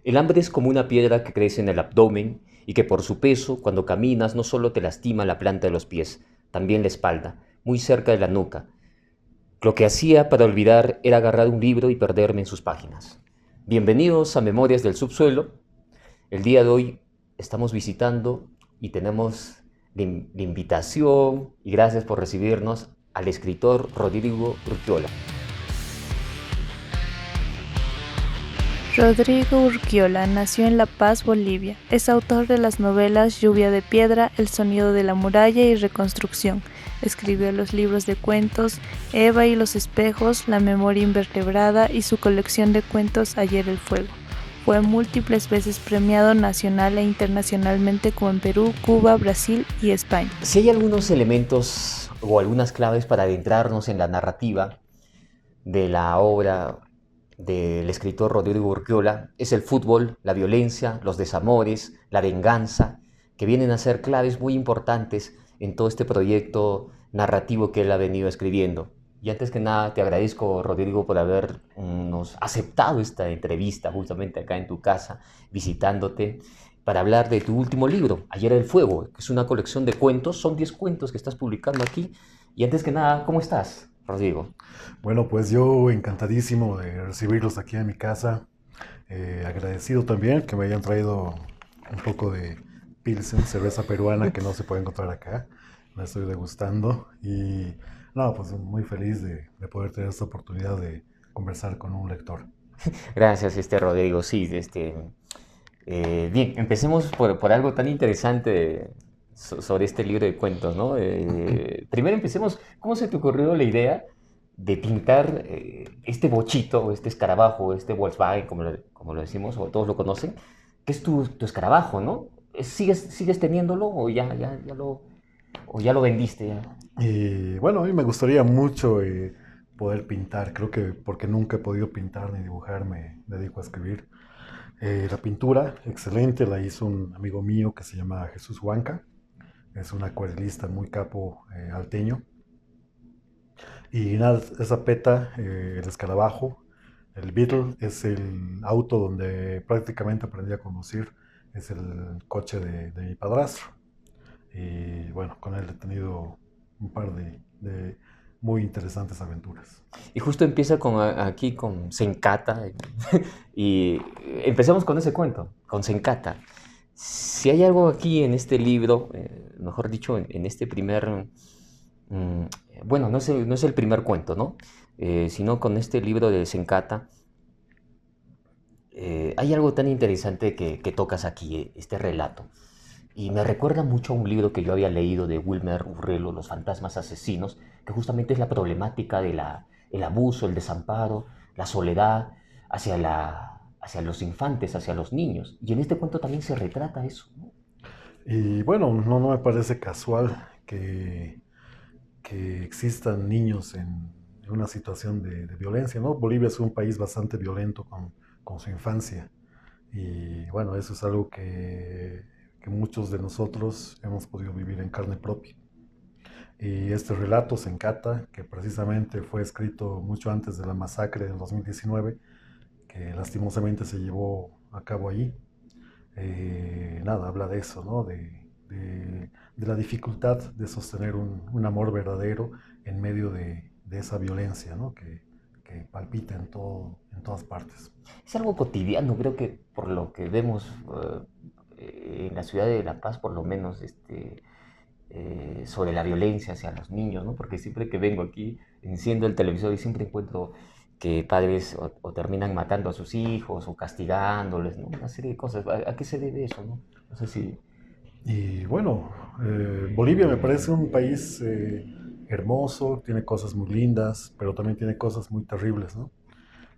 El hambre es como una piedra que crece en el abdomen y que por su peso, cuando caminas, no solo te lastima la planta de los pies, también la espalda, muy cerca de la nuca. Lo que hacía para olvidar era agarrar un libro y perderme en sus páginas. Bienvenidos a Memorias del Subsuelo. El día de hoy estamos visitando y tenemos la invitación, y gracias por recibirnos, al escritor Rodrigo Urquiola. Rodrigo Urquiola nació en La Paz, Bolivia. Es autor de las novelas Lluvia de Piedra, El sonido de la muralla y Reconstrucción. Escribió los libros de cuentos Eva y los espejos, La memoria invertebrada y su colección de cuentos Ayer el fuego. Fue múltiples veces premiado nacional e internacionalmente como en Perú, Cuba, Brasil y España. Si hay algunos elementos o algunas claves para adentrarnos en la narrativa de la obra del escritor Rodrigo Urquiola, es el fútbol, la violencia, los desamores, la venganza, que vienen a ser claves muy importantes en todo este proyecto narrativo que él ha venido escribiendo. Y antes que nada, te agradezco, Rodrigo, por habernos aceptado esta entrevista justamente acá en tu casa, visitándote, para hablar de tu último libro, Ayer el Fuego, que es una colección de cuentos, son 10 cuentos que estás publicando aquí. Y antes que nada, ¿cómo estás, Rodrigo? Bueno, pues yo encantadísimo de recibirlos aquí en mi casa. Agradecido también que me hayan traído un poco de Pilsen, cerveza peruana que no se puede encontrar acá. La estoy degustando y no, pues muy feliz de poder tener esta oportunidad de conversar con un lector. Gracias, Rodrigo. Sí, bien, empecemos por algo tan interesante sobre este libro de cuentos, ¿no? Primero empecemos, ¿cómo se te ocurrió la idea de pintar este bochito, este escarabajo, este Volkswagen, como lo decimos, o todos lo conocen, que es tu escarabajo, ¿no? ¿Sigues teniéndolo o ya lo vendiste ya? Y bueno, a mí me gustaría mucho poder pintar. Creo que porque nunca he podido pintar ni dibujar, me dedico a escribir. La pintura, excelente, la hizo un amigo mío que se llama Jesús Huanca. Es un acuarelista muy capo alteño. Y nada, esa peta, el escarabajo, el Beetle, es el auto donde prácticamente aprendí a conducir. Es el coche de mi padrastro. Y bueno, con él he tenido un par de muy interesantes aventuras. Y justo empieza aquí con Sencata. Y empecemos con ese cuento, con Sencata. Si hay algo aquí en este libro, mejor dicho, en este primer... mm, bueno, no es el primer cuento, ¿no? Sino con este libro de Sencata, hay algo tan interesante que tocas aquí, este relato. Y me recuerda mucho a un libro que yo había leído de Wilmer Urrelo, Los fantasmas asesinos, que justamente es la problemática el abuso, el desamparo, la soledad hacia los infantes, hacia los niños. Y en este cuento también se retrata eso, ¿no? Y bueno, no me parece casual que existan niños en una situación de violencia, ¿no? Bolivia es un país bastante violento con su infancia. Y bueno, eso es algo que muchos de nosotros hemos podido vivir en carne propia. Y este relato, Sencata, que precisamente fue escrito mucho antes de la masacre del 2019, que lastimosamente se llevó a cabo allí, nada, habla de eso, ¿no? De la dificultad de sostener un amor verdadero en medio de esa violencia, ¿no? Que palpita en todas partes. Es algo cotidiano, creo que por lo que vemos en la ciudad de La Paz, por lo menos, sobre la violencia hacia los niños, ¿no? Porque siempre que vengo aquí, enciendo el televisor y siempre encuentro que padres o terminan matando a sus hijos o castigándoles, ¿no? Una serie de cosas. ¿A qué se debe eso, no? No sé si... Y bueno, Bolivia me parece un país hermoso, tiene cosas muy lindas, pero también tiene cosas muy terribles, ¿no?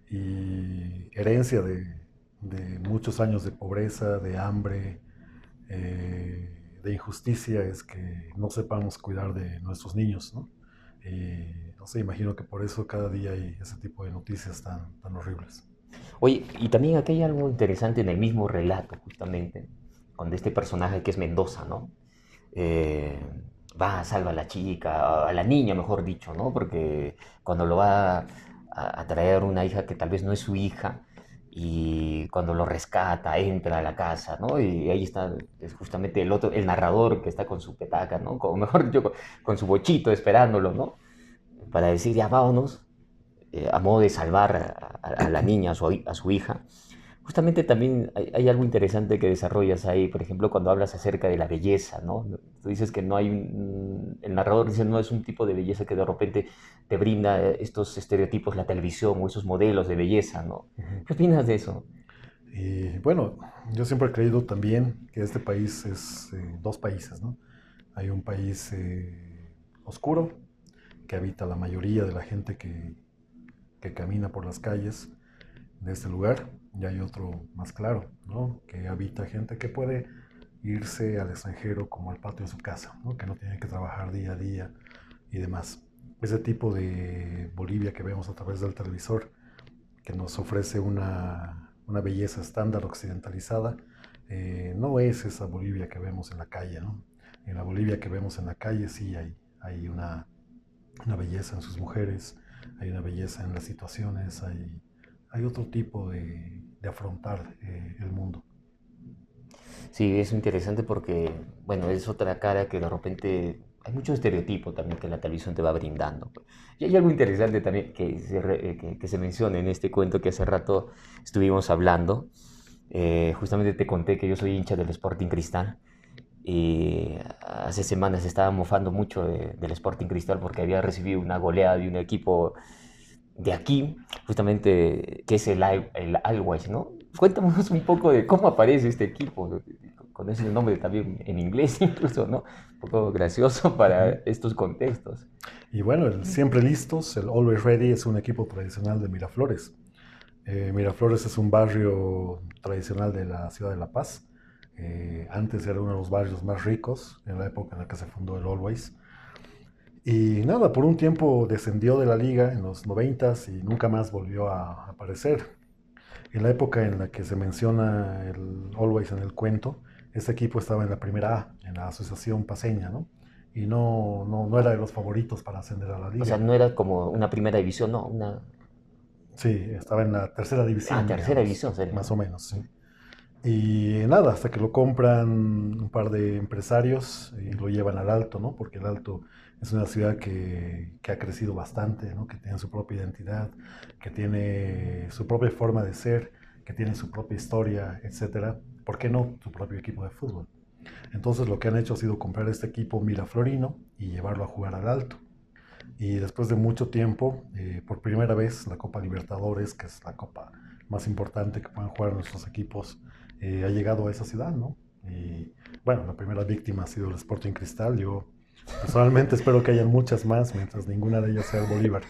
Y herencia de muchos años de pobreza, de hambre, de injusticia es que no sepamos cuidar de nuestros niños, ¿no? No sé, imagino que por eso cada día hay ese tipo de noticias tan horribles. Oye, y también aquí hay algo interesante en el mismo relato, justamente, con este personaje que es Mendoza, ¿no? Eh, salva a la chica, a la niña, mejor dicho, ¿no? Porque cuando lo va a traer una hija que tal vez no es su hija, y cuando lo rescata, entra a la casa, ¿no? Y ahí está es justamente el otro, el narrador que está con su petaca, ¿no? Como mejor dicho, con su bochito esperándolo, ¿no? Para decir, ya vámonos, a modo de salvar a la niña, a su hija. Justamente también hay algo interesante que desarrollas ahí, por ejemplo, cuando hablas acerca de la belleza, ¿no? Tú dices que no hay el narrador dice no es un tipo de belleza que de repente te brinda estos estereotipos, la televisión o esos modelos de belleza, ¿no? Ujú. ¿Qué opinas de eso? Y bueno, yo siempre he creído también que este país es dos países, ¿no? Hay un país oscuro que habita la mayoría de la gente que camina por las calles de este lugar, y hay otro más claro, ¿no? Que habita gente que puede irse al extranjero como al patio de su casa, ¿no? Que no tiene que trabajar día a día y demás. Ese tipo de Bolivia que vemos a través del televisor, que nos ofrece una belleza estándar occidentalizada, no es esa Bolivia que vemos en la calle, ¿no? En la Bolivia que vemos en la calle sí hay una belleza en sus mujeres, hay una belleza en las situaciones, hay otro tipo de afrontar el mundo. Sí, es interesante porque, bueno, es otra cara que de repente hay mucho estereotipo también que la televisión te va brindando, pues. Y hay algo interesante también que se menciona en este cuento que hace rato estuvimos hablando. Justamente te conté que yo soy hincha del Sporting Cristal y hace semanas estaba mofando mucho del Sporting Cristal porque había recibido una goleada de un equipo de aquí, justamente, que es el Always, ¿no? Cuéntanos un poco de cómo aparece este equipo, con ese nombre también en inglés incluso, ¿no? Un poco gracioso para Ujú. estos contextos. Y bueno, el Siempre Listos, el Always Ready, es un equipo tradicional de Miraflores. Miraflores es un barrio tradicional de la ciudad de La Paz. Antes era uno de los barrios más ricos en la época en la que se fundó el Always. Y nada, por un tiempo descendió de la liga en los noventas y nunca más volvió a aparecer. En la época en la que se menciona el Always en el cuento, este equipo estaba en la primera A, en la asociación paseña, ¿no? Y no era de los favoritos para ascender a la O sea, liga. no era como una primera división, no, una Sí, estaba en la tercera división, tercera digamos, división sería, más o ¿no? menos, sí. Y nada, hasta que lo compran un par de empresarios y lo llevan al Alto, ¿no? Porque el Alto es una ciudad que ha crecido bastante, ¿no? Que tiene su propia identidad, que tiene su propia forma de ser, que tiene su propia historia, etcétera. ¿Por qué no su propio equipo de fútbol? Entonces lo que han hecho ha sido comprar este equipo miraflorino y llevarlo a jugar al Alto. Y después de mucho tiempo, por primera vez, la Copa Libertadores, que es la copa más importante que pueden jugar nuestros equipos, ha llegado a esa ciudad, ¿no? Y bueno, la primera víctima ha sido el Sporting Cristal. Yo personalmente espero que haya muchas más, mientras ninguna de ellas sea el Bolívar.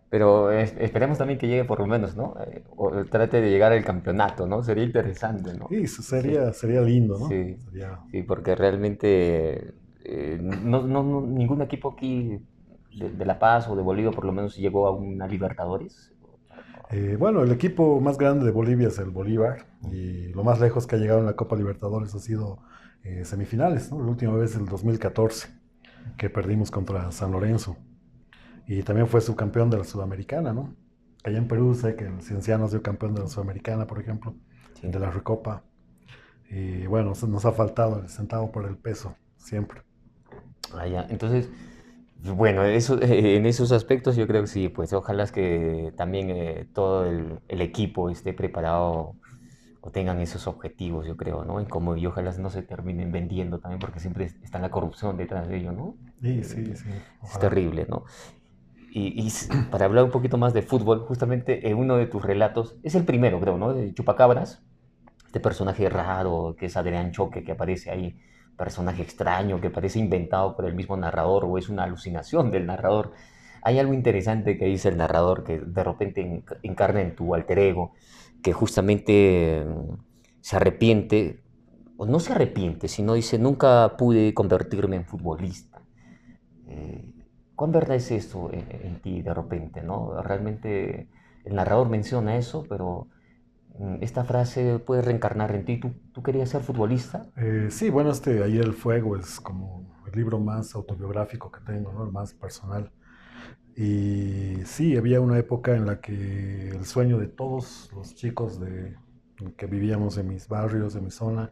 Pero esperemos también que llegue por lo menos, ¿no? O trate de llegar al campeonato, ¿no? Sería interesante, ¿no? Y eso Sí, sería lindo, ¿no? sí, Sería, sí, porque realmente ningún equipo aquí de La Paz o de Bolivia por lo menos llegó a una Libertadores. bueno, el equipo más grande de Bolivia es el Bolívar y lo más lejos que ha llegado en la Copa Libertadores ha sido semifinales, ¿no? La última vez el 2014 que perdimos contra San Lorenzo. Y también fue subcampeón de la Sudamericana, ¿no? Allá en Perú sé que el Cienciano dio campeón de la Sudamericana, por ejemplo, Sí. de la Recopa. Y bueno, nos ha faltado el centavo por el peso, siempre. Ah, ya. Entonces, bueno, eso, en esos aspectos yo creo que sí, pues ojalá es que también todo el equipo esté preparado o tengan esos objetivos, yo creo, ¿no? Y ojalá no se terminen vendiendo también, porque siempre está la corrupción detrás de ello, ¿no? Y sí, sí, Es ojalá. terrible, ¿no? Para hablar un poquito más de fútbol, justamente en uno de tus relatos, es el primero, creo, ¿no? De Chupacabras, este personaje raro que es Adrián Choque, que aparece ahí, personaje extraño, que parece inventado por el mismo narrador o es una alucinación del narrador. Hay algo interesante que dice el narrador que de repente encarna en tu alter ego, que justamente se arrepiente, o no se arrepiente, sino dice, nunca pude convertirme en futbolista. Eh, ¿Cuán verdad es eso en ti de repente, no? Realmente el narrador menciona eso, pero esta frase puede reencarnar en ti. ¿Tú querías ser futbolista? Sí, bueno, Ahí el Fuego es como el libro más autobiográfico que tengo, ¿no? El más personal. Y sí, había una época en la que el sueño de todos los chicos que vivíamos en mis barrios, en mi zona,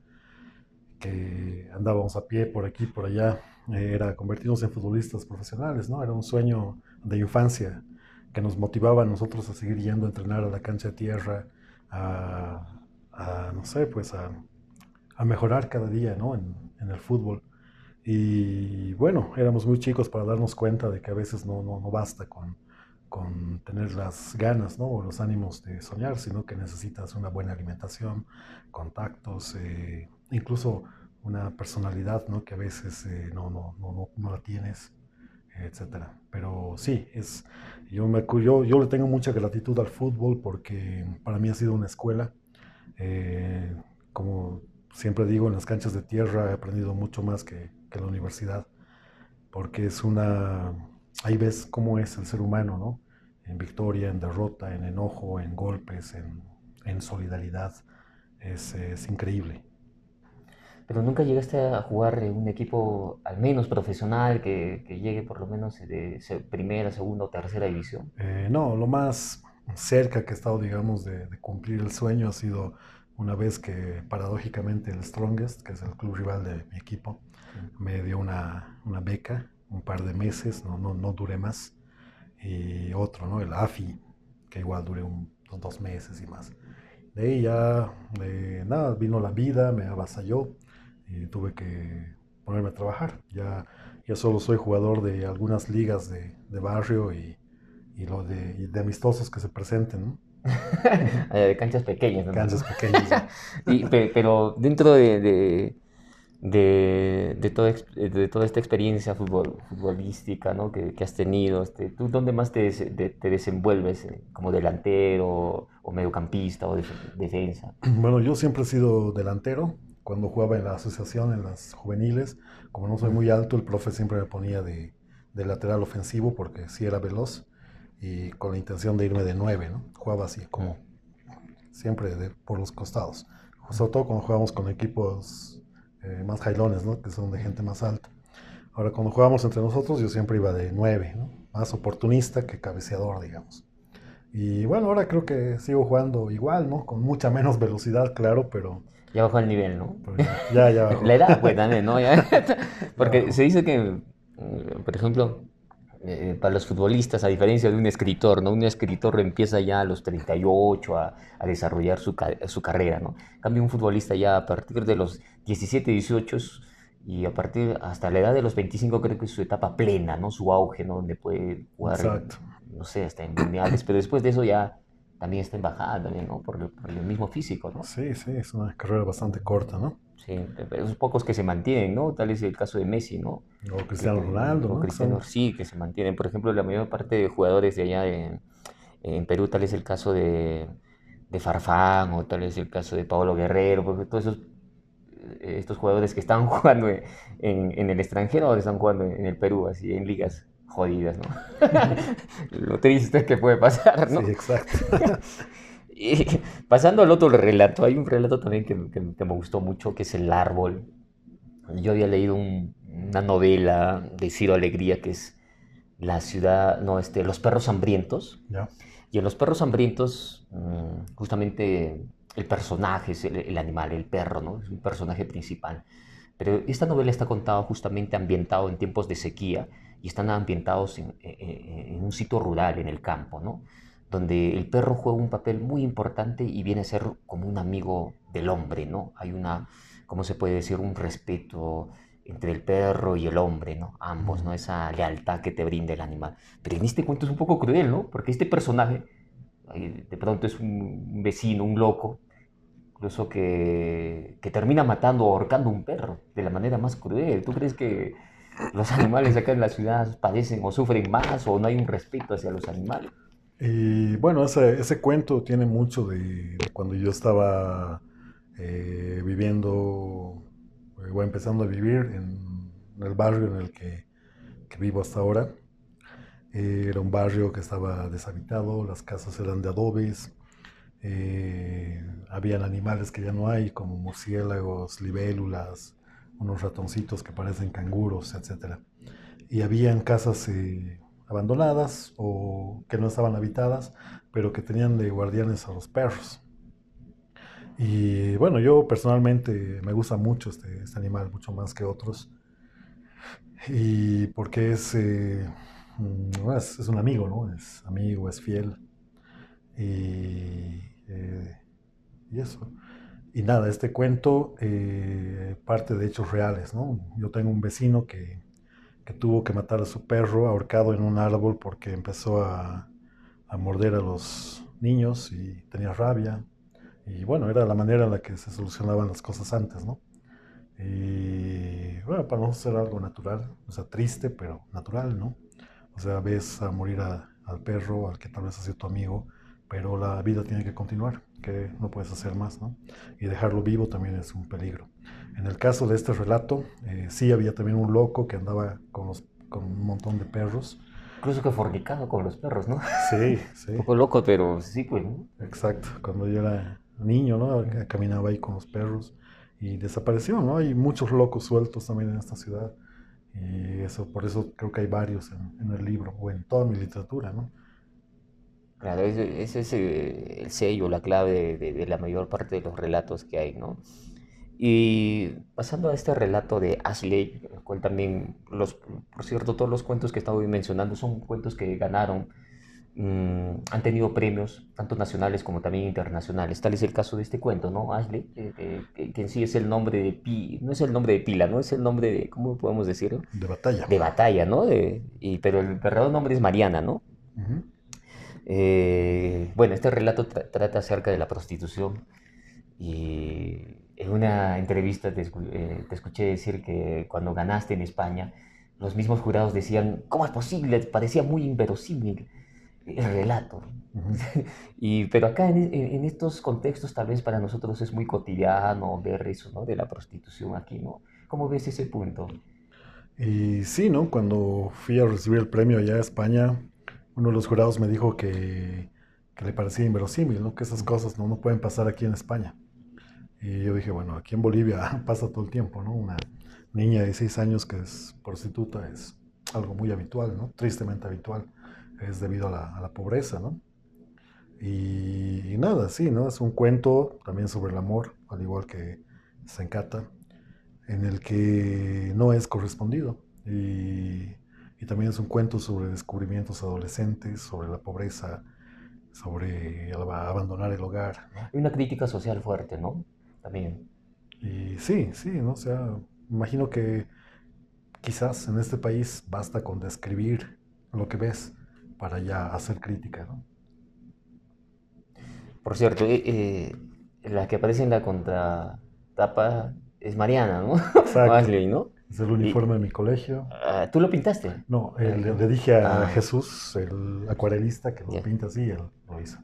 que andábamos a pie por aquí, por allá, era convertirnos en futbolistas profesionales, ¿no? Era un sueño de infancia que nos motivaba a nosotros a seguir yendo a entrenar a la cancha de tierra, no sé, pues a mejorar cada día, ¿no? En el fútbol. Y bueno, éramos muy chicos para darnos cuenta de que a veces no basta con tener las ganas, ¿no? O los ánimos de soñar, sino que necesitas una buena alimentación, contactos, incluso una personalidad, ¿no? Que a veces no la tienes, etcétera. Pero sí, yo le tengo mucha gratitud al fútbol porque para mí ha sido una escuela. Eh, Como siempre digo, en las canchas de tierra he aprendido mucho más que en la universidad, porque ahí ves cómo es el ser humano, ¿no? En victoria, en derrota, en enojo, en golpes, en solidaridad. Es increíble. Pero nunca llegaste a jugar en un equipo al menos profesional que llegue por lo menos de primera, segunda o tercera división. No, lo más cerca que he estado, digamos, de cumplir el sueño ha sido una vez que paradójicamente el Strongest, que es el club rival de mi equipo, me dio una beca, un par de meses, no duré más, y otro, ¿no? El AFI, que igual duré unos 2 meses y más. De ahí ya, nada, vino la vida, me avasalló y tuve que ponerme a trabajar. Ya solo soy jugador de algunas ligas de barrio y de amistosos que se presenten, ¿no? De canchas pequeñas, ¿no? Canchas pequeñas. Pero dentro de toda esta experiencia futbolística, ¿no? que has tenido, ¿tú dónde más te desenvuelves? ¿Como delantero o mediocampista o defensa? Bueno, yo siempre he sido delantero. Cuando jugaba en la asociación, en las juveniles, como no soy muy alto, el profe siempre me ponía de lateral ofensivo porque sí era veloz y con la intención de irme de 9, ¿no? Jugaba así, como siempre por los costados. Sobre todo cuando jugábamos con equipos más jailones, ¿no? Que son de gente más alta. Ahora, cuando jugábamos entre nosotros, yo siempre iba de 9, ¿no? Más oportunista que cabeceador, digamos. Y bueno, ahora creo que sigo jugando igual, ¿no? Con mucha menos velocidad, claro, Ya bajó el nivel, ¿no? pero ya bajó. La edad, pues también, ¿no? Ya Porque bajó. se dice que, por ejemplo, para los futbolistas, a diferencia de un escritor, ¿no? Un escritor empieza ya a los 38 a desarrollar su carrera, ¿no? En cambio, un futbolista ya a partir de los 17, 18 y a partir hasta la edad de los 25 creo que es su etapa plena, ¿no? Su auge, ¿no? Donde puede jugar Exacto. no sé, hasta en mundiales, pero después de eso ya también está en bajada, también, ¿no? Por el mismo físico, ¿no? Sí, sí, es una carrera bastante corta, ¿no? Sí, pero esos pocos que se mantienen, ¿no? Tal es el caso de Messi, ¿no? O Cristiano Ronaldo, O ¿no? Que Cristiano, son, sí, que se mantienen. Por ejemplo, la mayor parte de jugadores de allá en Perú, tal es el caso de Farfán, o tal es el caso de Pablo Guerrero, porque todos estos jugadores que están jugando en el extranjero, ahora están jugando en el Perú, así, en ligas jodidas, ¿no? Lo triste que puede pasar, sí, ¿no? exacto. Y pasando al otro relato, hay un relato también que me gustó mucho, que es El Árbol. Yo había leído una novela de Ciro Alegría que es La ciudad, no, Los perros hambrientos. Ya, Y en Los perros hambrientos, justamente el personaje es el animal, el perro, ¿no? Es un personaje principal. Pero esta novela está contada justamente ambientado en tiempos de sequía y están ambientados en un sitio rural, en el campo, ¿no? Donde el perro juega un papel muy importante y viene a ser como un amigo del hombre, ¿no? Hay una, ¿cómo se puede decir? Un respeto entre el perro y el hombre, ¿no? Ambos, ¿no? Esa lealtad que te brinda el animal. Pero en este cuento es un poco cruel, ¿no? Porque este personaje, de pronto es un vecino, un loco, incluso que termina matando o ahorcando un perro de la manera más cruel. ¿Tú crees que los animales acá en la ciudad padecen o sufren más o no hay un respeto hacia los animales? y bueno, ese cuento tiene mucho de cuando yo estaba viviendo, o empezando a vivir en el barrio en el que vivo hasta ahora. Era un barrio que estaba deshabitado, las casas eran de adobes, habían animales que ya no hay, como murciélagos, libélulas, unos ratoncitos que parecen canguros, etcétera. Y habían casas abandonadas o que no estaban habitadas, pero que tenían de guardianes a los perros. Y bueno, yo personalmente me gusta mucho este animal, mucho más que otros, y porque es un amigo, ¿no? Es amigo, es fiel, y, eh, y eso. Y nada, este cuento parte de hechos reales, ¿no? Yo tengo un vecino que tuvo que matar a su perro ahorcado en un árbol porque empezó a morder a los niños y tenía rabia. Y bueno, era la manera en la que se solucionaban las cosas antes, ¿no? Y bueno, para no ser algo natural, o sea, triste, pero natural, ¿no? O sea, ves a morir al perro, al que tal vez ha sido tu amigo, pero la vida tiene que continuar, que no puedes hacer más, ¿no? Y dejarlo vivo también es un peligro. En el caso de este relato, sí había también un loco que andaba con un montón de perros. Incluso que fornicado con los perros, ¿no? Sí, Un sí, poco loco, pero sí, pues, ¿no? exacto. Cuando yo era niño, ¿no? Caminaba ahí con los perros y desapareció, ¿no? Hay muchos locos sueltos también en esta ciudad. Y eso, por eso creo que hay varios en el libro o en toda mi literatura, ¿no? Claro, ese es el sello, la clave de la mayor parte de los relatos que hay, ¿no? Y pasando a este relato de Ashley, el cual también, por cierto, todos los cuentos que estaba mencionando son cuentos que ganaron, han tenido premios, tanto nacionales como también internacionales. Tal es el caso de este cuento, ¿no? Ashley, que en sí es el nombre de no es el nombre de pila, ¿no? Es el nombre de, ¿cómo podemos decirlo? De batalla. De batalla, ¿no? Pero el verdadero nombre es Mariana, ¿no? Ujú. Bueno, este relato trata acerca de la prostitución y en una entrevista te escuché decir que cuando ganaste en España, los mismos jurados decían, ¿cómo es posible? Parecía muy inverosímil el relato. Ujú. Pero acá en estos contextos tal vez para nosotros es muy cotidiano ver eso, ¿no? De la prostitución aquí, ¿no? ¿Cómo ves ese punto? Y sí, ¿no? Cuando fui a recibir el premio allá a España, uno de los jurados me dijo que le parecía inverosímil, ¿no? Que esas cosas no pueden pasar aquí en España. Y yo dije, bueno, aquí en Bolivia pasa todo el tiempo, ¿no? Una niña de 16 años que es prostituta es algo muy habitual, ¿no? Tristemente habitual. Es debido a la pobreza, ¿no? Y nada, sí, ¿no? Es un cuento también sobre el amor, al igual que Sencata, en el que no es correspondido. Y también es un cuento sobre descubrimientos adolescentes, sobre la pobreza, sobre abandonar el hogar, ¿no? Hay una crítica social fuerte, ¿no? También. Y sí, sí, ¿no? O sea, imagino que quizás en este país basta con describir lo que ves para ya hacer crítica, ¿no? Por cierto, la que aparece en la contratapa es Mariana, ¿no? O Exacto. Ashley, ¿no? Es el Y, uniforme de mi colegio. ¿tú lo pintaste? No, No. le dije a Ah, Jesús, el acuarelista, que lo ya. pinta así, él lo hizo.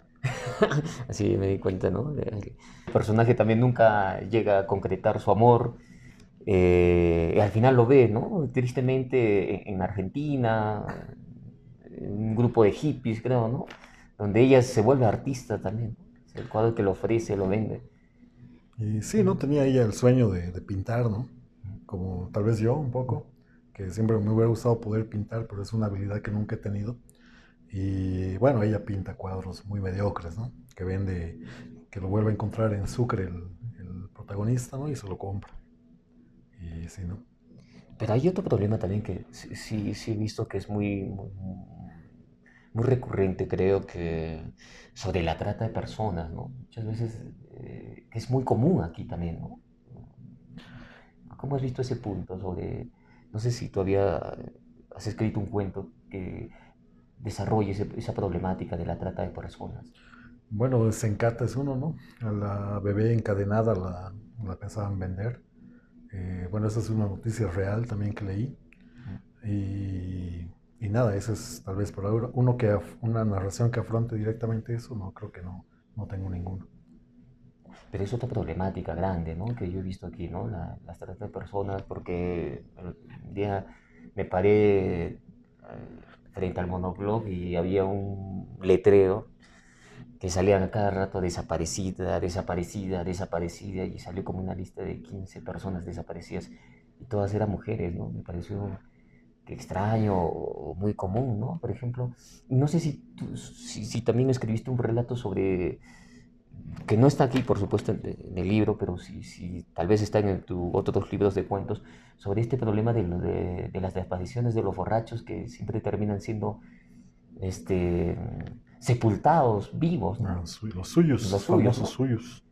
Así me di cuenta, ¿no? El personaje también nunca llega a concretar su amor. Y al final lo ve, ¿no? Tristemente en Argentina, en un grupo de hippies, creo, ¿no? Donde ella se vuelve artista también, ¿no? Es el cuadro que lo ofrece, lo vende. Y sí, ¿no? Tenía ella el sueño de pintar, ¿no? Como tal vez yo un poco, que siempre me hubiera gustado poder pintar, pero es una habilidad que nunca he tenido. Y bueno, ella pinta cuadros muy mediocres, ¿no? Que vende, que lo vuelve a encontrar en Sucre el protagonista, ¿no? Y se lo compra. Y sí, ¿no? Pero hay otro problema también que sí he visto que es muy recurrente, creo que sobre la trata de personas, ¿no? Muchas veces que es muy común aquí también, ¿no? ¿Cómo has visto ese punto sobre, no sé si todavía has escrito un cuento que desarrolle esa problemática de la trata de personas? Bueno, Sencata es uno, ¿no? A la bebé encadenada la pensaban vender. Bueno, esa es una noticia real también que leí. Y nada, ese es tal vez por ahora. Una narración que afronte directamente eso, no, creo que no, no tengo ninguno. Pero es otra problemática grande, ¿no? Que yo he visto aquí, ¿no? Las trata de personas, porque un día me paré frente al monobloc y había un letrero que salían a cada rato desaparecida, desaparecida, desaparecida, y salió como una lista de 15 personas desaparecidas, y todas eran mujeres, ¿no? Me pareció que extraño o muy común, ¿no? Por ejemplo, no sé si también escribiste un relato sobre, que no está aquí, por supuesto, en el libro, pero si tal vez está en tus otros libros de cuentos, sobre este problema de las desapariciones de los borrachos que siempre terminan siendo este, sepultados, vivos, ¿no? Los suyos, Los los suyos, famosos ¿no? suyos.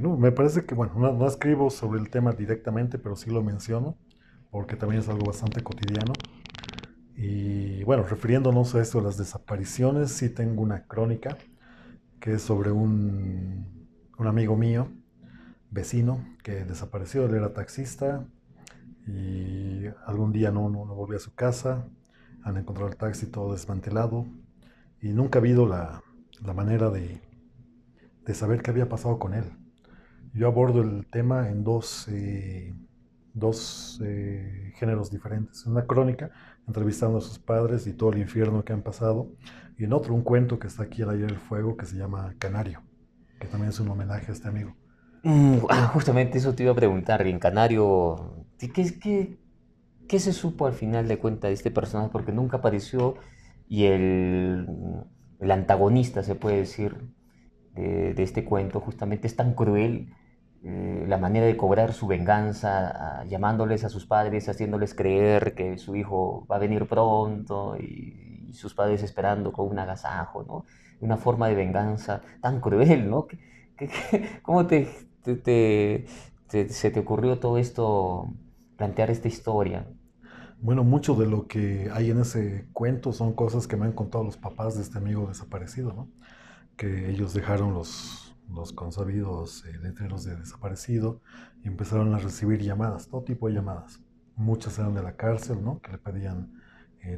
No, me parece que, bueno, no escribo sobre el tema directamente, pero sí lo menciono, porque también es algo bastante cotidiano. Y bueno, refiriéndonos a esto de las desapariciones, sí tengo una crónica que es sobre un amigo mío, vecino, que desapareció. Él era taxista y algún día no volvió a su casa. Han encontrado el taxi todo desmantelado y nunca ha habido la manera de saber qué había pasado con él. Yo abordo el tema en dos géneros diferentes. Una crónica, entrevistando a sus padres y todo el infierno que han pasado. Y en otro, un cuento que está aquí al aire del fuego que se llama Canario, que también es un homenaje a este amigo. Justamente eso te iba a preguntar, en Canario, ¿qué se supo al final de cuentas de este personaje? Porque nunca apareció y el antagonista, se puede decir, de este cuento justamente es tan cruel, la manera de cobrar su venganza, llamándoles a sus padres, haciéndoles creer que su hijo va a venir pronto y sus padres esperando con un agasajo, ¿no? Una forma de venganza tan cruel, ¿no? ¿Cómo se te ocurrió todo esto, plantear esta historia? Bueno, mucho de lo que hay en ese cuento son cosas que me han contado los papás de este amigo desaparecido, ¿no? Que ellos dejaron los consabidos letreros de desaparecido y empezaron a recibir llamadas, todo tipo de llamadas. Muchas eran de la cárcel, ¿no? Que le pedían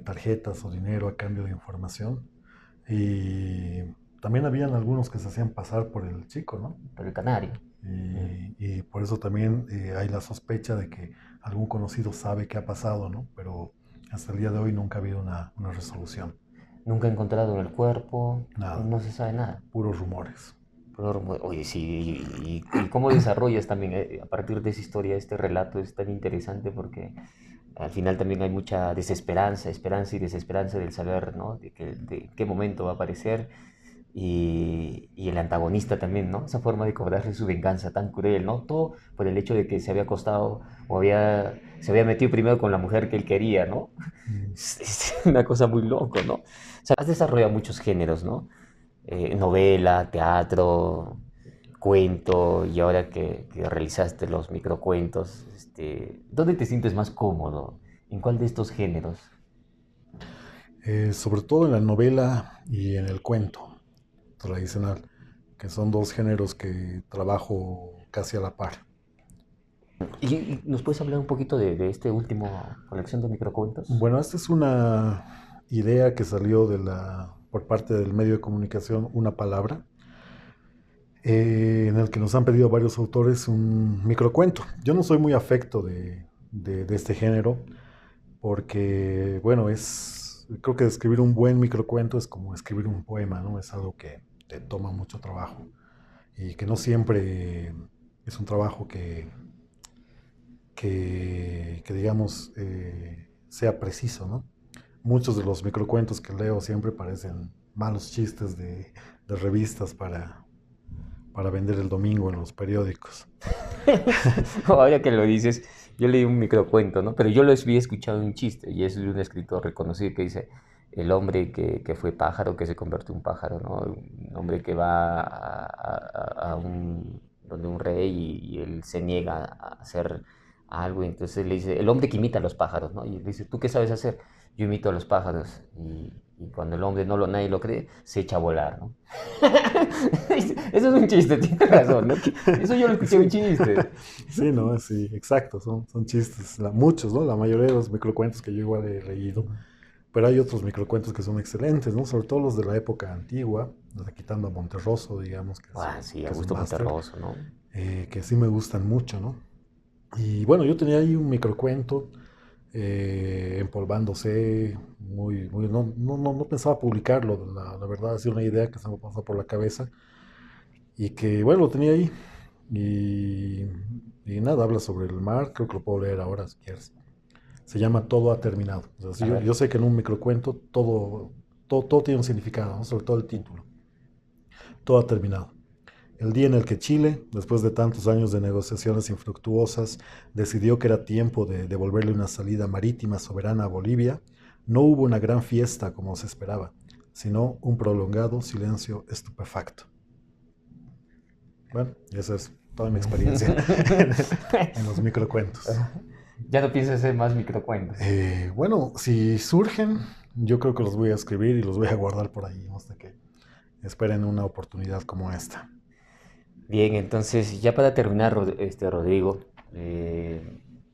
tarjetas o dinero a cambio de información. Y también habían algunos que se hacían pasar por el chico, ¿no? Por el Canario. Y por eso también hay la sospecha de que algún conocido sabe qué ha pasado, ¿no? Pero hasta el día de hoy nunca ha habido una resolución. Nunca he encontrado en el cuerpo, Nada, no se sabe nada. puros rumores. Oye, sí, y cómo desarrollas también a partir de esa historia este relato es tan interesante porque al final también hay mucha desesperanza, esperanza y desesperanza del saber, ¿no? De qué momento va a aparecer y el antagonista también, ¿no? Esa forma de cobrarle su venganza tan cruel, ¿no? Todo por el hecho de que se había acostado o se había metido primero con la mujer que él quería, ¿no? Mm. Es una cosa muy loco, ¿no? O sea, has desarrollado muchos géneros, ¿no? Novela, teatro, cuento, y ahora que realizaste los microcuentos, ¿dónde te sientes más cómodo? ¿En cuál de estos géneros? Sobre todo en la novela y en el cuento tradicional, que son dos géneros que trabajo casi a la par. ¿Y nos puedes hablar un poquito de este último colección de microcuentos? Bueno, esta es una idea que salió por parte del medio de comunicación Una Palabra, en el que nos han pedido varios autores un microcuento. Yo no soy muy afecto de este género, porque, bueno, creo que escribir un buen microcuento es como escribir un poema, ¿no? Es algo que te toma mucho trabajo y que no siempre es un trabajo que digamos, sea preciso, ¿no? Muchos de los microcuentos que leo siempre parecen malos chistes de revistas para vender el domingo en los periódicos. Ahora que lo dices, yo leí un microcuento, ¿no? Pero yo lo había escuchado en un chiste, y es de un escritor reconocido que dice, el hombre que fue pájaro, que se convirtió en pájaro, ¿no? Un hombre que va donde un rey y él se niega a hacer algo, y entonces le dice, el hombre que imita a los pájaros, ¿no? Y le dice, ¿tú qué sabes hacer? Yo imito a los pájaros. Y cuando el hombre nadie lo cree, se echa a volar, ¿no? Eso es un chiste, tienes razón, ¿no? Eso yo lo escuché en un Sí, chiste. sí, ¿no? Sí, exacto, son chistes, muchos, ¿no? La mayoría de los microcuentos que yo igual he leído, pero hay otros microcuentos que son excelentes, ¿no? Sobre todo los de la época antigua, quitando a Monterroso, digamos, Ah, sí, que es un Augusto máster, Monterroso, ¿no? que sí me gustan mucho, ¿no? Y bueno, yo tenía ahí un microcuento empolvándose, no pensaba publicarlo, la verdad, ha sido una idea que se me pasó por la cabeza y que, bueno, lo tenía ahí. Y nada, habla sobre el mar, creo que lo puedo leer ahora si quieres. Se llama Todo ha terminado. O sea, yo sé que en un microcuento todo tiene un significado, ¿no? Sobre todo el título. Todo ha terminado. El día en el que Chile, después de tantos años de negociaciones infructuosas, decidió que era tiempo de devolverle una salida marítima soberana a Bolivia, no hubo una gran fiesta como se esperaba, sino un prolongado silencio estupefacto. Bueno, esa es toda mi experiencia en los microcuentos. Ya no piensas hacer más microcuentos. Bueno, si surgen, yo creo que los voy a escribir y los voy a guardar por ahí, hasta que esperen una oportunidad como esta. Bien, entonces ya para terminar, Rodrigo,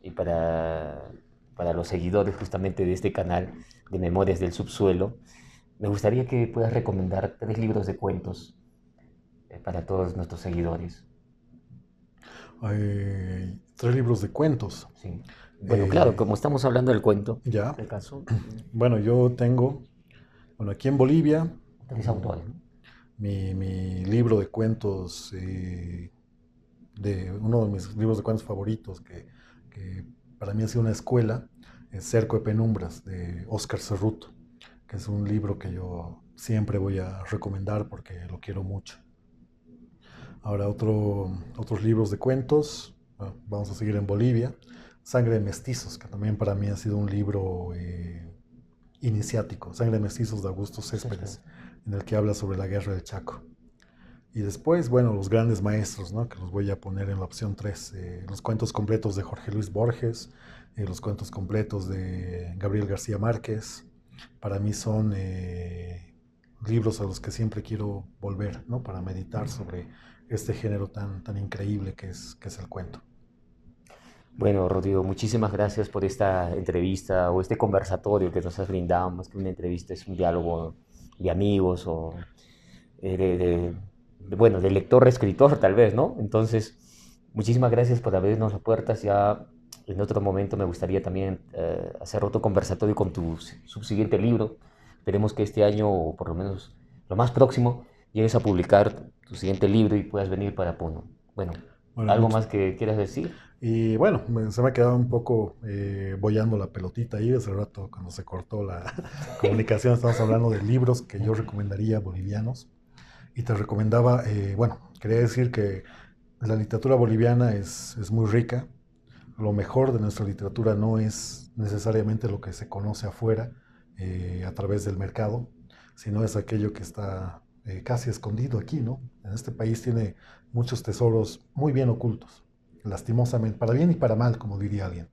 y para los seguidores justamente de este canal de Memorias del Subsuelo, me gustaría que puedas recomendar 3 libros de cuentos para todos nuestros seguidores. 3 libros de cuentos. Sí. Bueno, claro, como estamos hablando del cuento, ya. en este caso, Bueno, yo tengo, aquí en Bolivia, 3 autores, ¿no? mi libro de cuentos, uno de mis libros de cuentos favoritos, que para mí ha sido una escuela, es Cerco de Penumbras, de Óscar Cerruto, que es un libro que yo siempre voy a recomendar porque lo quiero mucho. Ahora otros libros de cuentos, bueno, vamos a seguir en Bolivia, Sangre de Mestizos, que también para mí ha sido un libro iniciático, Sangre de Mestizos de Augusto Céspedes, en el que habla sobre la guerra del Chaco. Y después, bueno, los grandes maestros, ¿no? Que los voy a poner en la opción 3, los cuentos completos de Jorge Luis Borges, los cuentos completos de Gabriel García Márquez. Para mí son libros a los que siempre quiero volver, ¿no? Para meditar sobre este género tan increíble que es el cuento. Bueno, Rodrigo, muchísimas gracias por esta entrevista o este conversatorio que nos has brindado. Más que una entrevista, es un diálogo de amigos o bueno, de lector-escritor tal vez, ¿no? Entonces, muchísimas gracias por abrirnos las puertas. Ya en otro momento me gustaría también hacer otro conversatorio con tu subsiguiente libro. Esperemos que este año, o por lo menos lo más próximo, llegues a publicar tu siguiente libro y puedas venir para Puno. Bueno, ¿algo más que quieras decir? Y bueno, se me ha quedado un poco boyando la pelotita ahí hace rato cuando se cortó la comunicación. Estamos hablando de libros que yo recomendaría bolivianos. Y te recomendaba, quería decir que la literatura boliviana es muy rica. Lo mejor de nuestra literatura no es necesariamente lo que se conoce afuera a través del mercado, sino es aquello que está casi escondido aquí, ¿no? En este país tiene muchos tesoros muy bien ocultos, lastimosamente, para bien y para mal, como diría alguien.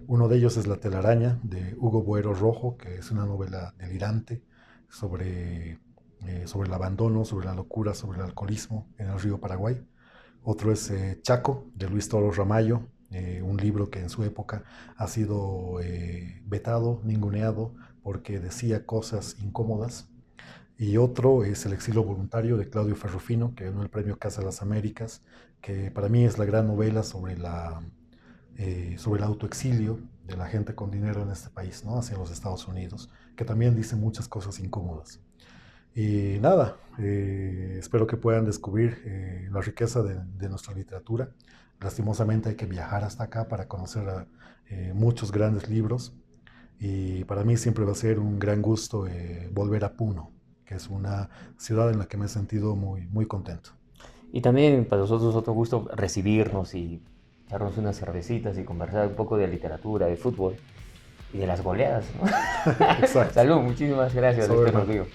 Uno de ellos es La telaraña, de Hugo Boero Rojo, que es una novela delirante sobre el abandono, sobre la locura, sobre el alcoholismo en el río Paraguay. Otro es Chaco, de Luis Toro Ramallo, un libro que en su época ha sido vetado, ninguneado, porque decía cosas incómodas. Y otro es El exilio voluntario, de Claudio Ferrufino, que ganó el premio Casa de las Américas, que para mí es la gran novela sobre el autoexilio de la gente con dinero en este país, ¿no? Hacia los Estados Unidos, que también dice muchas cosas incómodas. Y nada, espero que puedan descubrir la riqueza de nuestra literatura. Lastimosamente hay que viajar hasta acá para conocer muchos grandes libros. Y para mí siempre va a ser un gran gusto volver a Puno, que es una ciudad en la que me he sentido muy, muy contento. Y también para nosotros es otro gusto recibirnos y echarnos unas cervecitas y conversar un poco de literatura, de fútbol y de las goleadas, ¿no? Exacto. Salud, muchísimas gracias, Rodrigo.